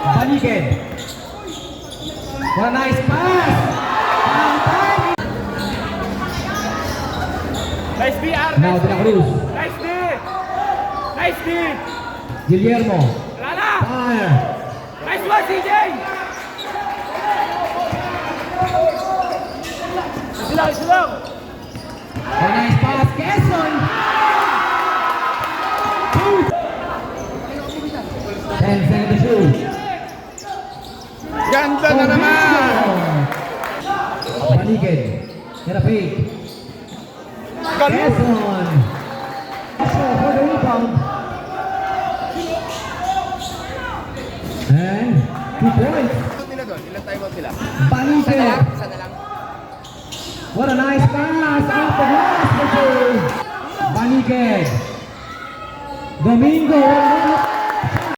Balikin. What a nice pass. Nice D, R. Now De La Cruz. Nice D. Nice D. Guillermo. Lala. Fire. Nice one, CJ. Ito lang. What a nice pass. Quezon. 10 seconds to shoot. Ganda na naman. Balikin. Therapy. Quezon. For the rebound. And 2 points. Ilan time out nila? Balikin. Isa na lang. What a nice pass. Off the glass. Balikin. Domingo.